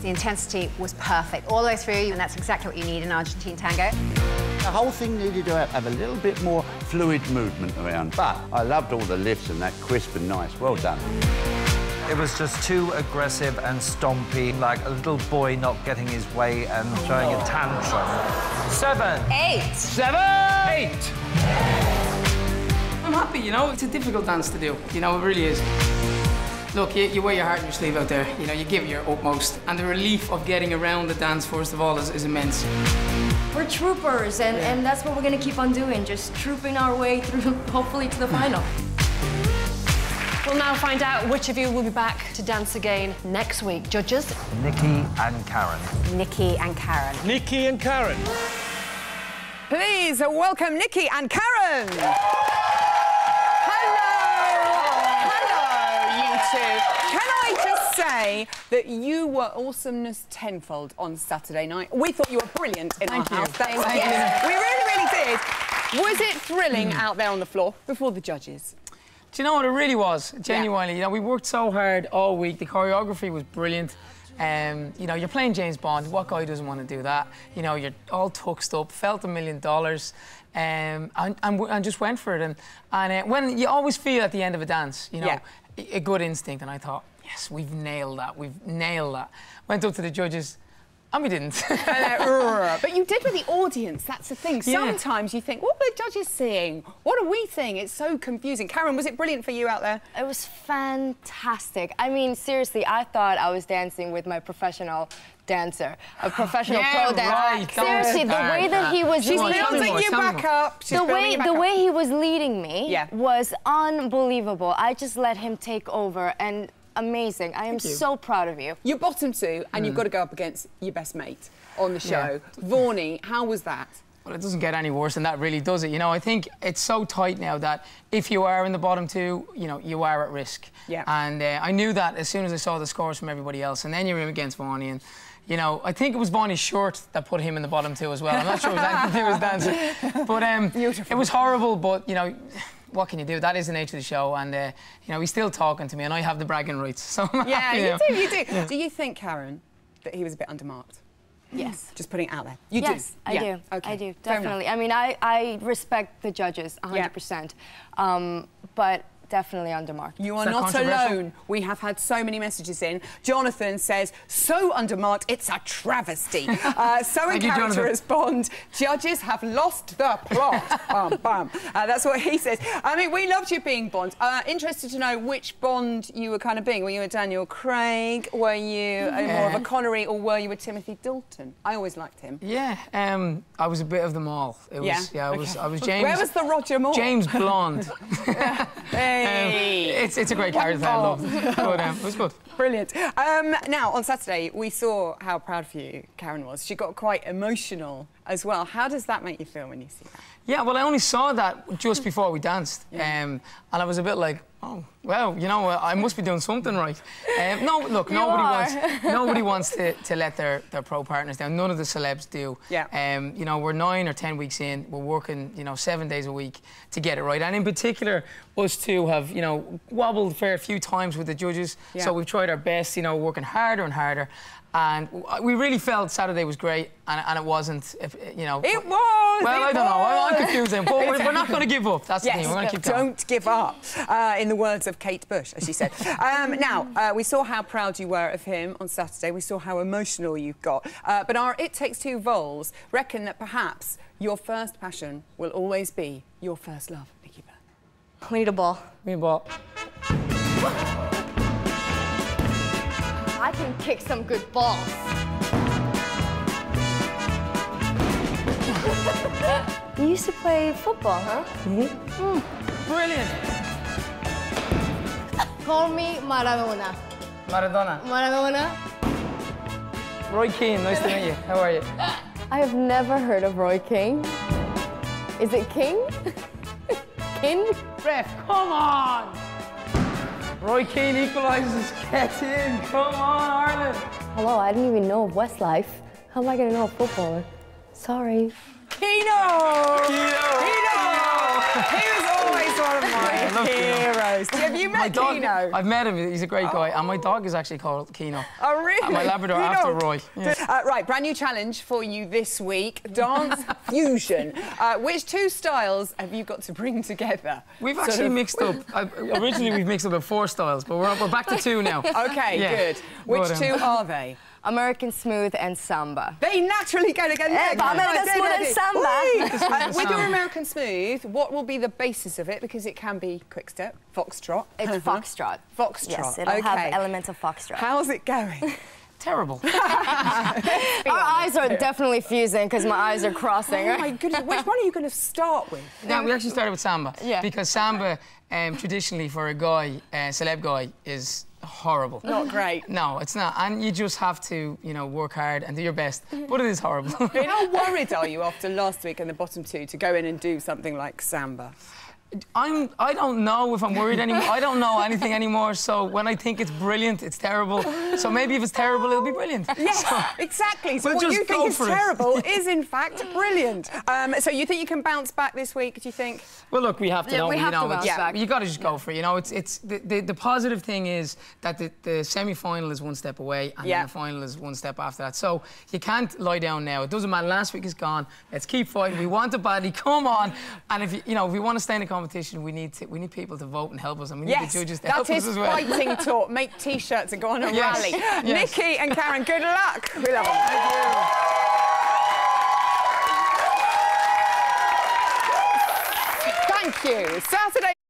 The intensity was perfect all the way through, and that's exactly what you need in Argentine tango. The whole thing needed to have a little bit more fluid movement around, but I loved all the lifts and that crisp and nice. Well done. It was just too aggressive and stompy, like a little boy not getting his way and throwing a tantrum. 7. 8. 7. 8. I'm happy, you know. It's a difficult dance to do, you know, it really is. Look, you wear your heart on your sleeve out there, you know, you give your utmost. And the relief of getting around the dance, first of all, is immense. We're troopers, and that's what we're going to keep on doing, just trooping our way through, hopefully, to the final. We'll now find out which of you will be back to dance again next week. Judges? Nicky and Karen. Nicky and Karen. Nicky and Karen. Please welcome Nicky and Karen. Can I just say that you were awesomeness tenfold on Saturday night? We thought you were brilliant in our house. Thank you. Yes, we really, really did. Was it thrilling out there on the floor before the judges? Do you know what? It really was, genuinely. You know, we worked so hard all week. The choreography was brilliant. You know, you're playing James Bond. What guy doesn't want to do that? You know, you're all tuxed up, felt $1 million, and just went for it. And when you always feel at the end of a dance, you know, a good instinct. And I thought, yes, we've nailed that. We've nailed that. Went up to the judges, and we didn't. But you did with the audience, that's the thing. Sometimes you think, what are the judges seeing? What are we seeing? It's so confusing. Karen, was it brilliant for you out there? It was fantastic. I mean, seriously, I thought I was dancing with my professional dancer, a professional pro dancer. Right. Seriously, the way that he was... She's building you back up. The way he was leading me was unbelievable. I just let him take over, and amazing. I am so proud of you. You're bottom 2, and you've got to go up against your best mate on the show. Vaughnie, how was that? Well, it doesn't get any worse than that, really, does it? You know, I think it's so tight now that if you are in the bottom 2, you know, you are at risk. Yeah. And I knew that as soon as I saw the scores from everybody else, and then you're in against Vaughnie, and you know, I think it was Vaughnie's shirt that put him in the bottom 2 as well. I'm not sure it was anything to do with dancing. But it was horrible, but, you know, what can you do? That is the nature of the show, and, you know, he's still talking to me, and I have the bragging rights, so I'm happy, you do. Yeah. Do you think, Karen, that he was a bit undermarked? Yes. Just putting it out there. You do? I do. Okay. I do, definitely. I mean, I respect the judges 100%, but definitely undermarked. You are not alone. We have had so many messages in. Jonathan says, so undermarked, it's a travesty. So in character as Bond, judges have lost the plot. Bum, bum. That's what he says. I mean, we loved you being Bond. Interested to know which Bond you were kind of being. Were you a Daniel Craig? Were you more of a Connery, or were you a Timothy Dalton? I always liked him. Yeah, I was a bit of them all. It was, I was James. Where was the Roger Moore? James Blonde. It's a great character I love. But it was good. Brilliant. Now, on Saturday, we saw how proud of you Karen was. She got quite emotional as well. How does that make you feel when you see that? Yeah, well, I only saw that just before we danced. And I was a bit like, oh, well, you know, I must be doing something right. No, look, nobody wants to let their pro partners down. None of the celebs do. Yeah. You know, we're 9 or 10 weeks in. We're working, you know, 7 days a week to get it right. And in particular, us two have, you know, wobbled a fair few times with the judges. Yeah. So we've tried our best, you know, working harder and harder. And we really felt Saturday was great, and it wasn't, you know... It was! Well, I don't know. I'm confused, but we're not going to give up. That's the thing. We're going to keep going. Don't give up, in the words of Kate Bush, as she said. Now, we saw how proud you were of him on Saturday. We saw how emotional you got. But our It Takes Two vols reckon that perhaps your first passion will always be your first love, Nicky Byrne. We need a ball. We need a ball. I can kick some good balls. You used to play football, huh? Brilliant. Call me Maradona. Maradona. Maradona. Roy Keane, nice to meet you. How are you? I have never heard of Roy King. Is it King? King? Ref, come on! Roy Keane equalises. Get in. Come on, Ireland. Hello, I didn't even know of Westlife. How am I going to know a footballer? Sorry. Keno! Keno! He was always one of mine. heroes. Have you met Keno? I've met him. He's a great guy. And my dog is actually called Keno. Oh, really? And my Labrador after Roy. Yeah. Right, brand new challenge for you this week. Dance fusion. Which two styles have you got to bring together? We've actually mixed up. Originally, we've mixed up 4 styles, but we're back to 2 now. OK, good. Which two are they? American Smooth and Samba. They naturally go together. American Smooth and Samba. With your American Smooth, what will be the basis of it? Because it can be quick step, foxtrot. It's foxtrot. Foxtrot. Yes, it'll have elements of foxtrot. How's it going? Terrible. Our eyes are definitely fusing because my eyes are crossing. Oh my goodness, which one are you going to start with? Yeah, we actually started with Samba. Yeah. Because Samba, traditionally for a guy, celeb guy, is horrible. Not great. No, it's not. And you just have to, you know, work hard and do your best. But it is horrible. How worried are you after last week and the bottom 2 to go in and do something like Samba? I don't know if I'm worried anymore. I don't know anything anymore. So when I think it's brilliant, it's terrible. So maybe if it's terrible, it'll be brilliant. Yes, exactly. So we'll what you think is terrible it. is in fact brilliant. So you think you can bounce back this week? Do you think? Well, look, we have to. Yeah, we have to bounce back. You got to just go for it. You know, it's the positive thing is that the semi-final is 1 step away, and then the final is 1 step after that. So you can't lie down now. It doesn't matter. Last week is gone. Let's keep fighting. We want it badly. Come on. And if you know, if we want to stay in the competition, we need people to vote and help us, and we need the judges to help us as well. That is fighting talk. Make T-shirts and go on a rally. Yes. Nicky and Karen, good luck. We love them. Thank you. Thank you. Saturday.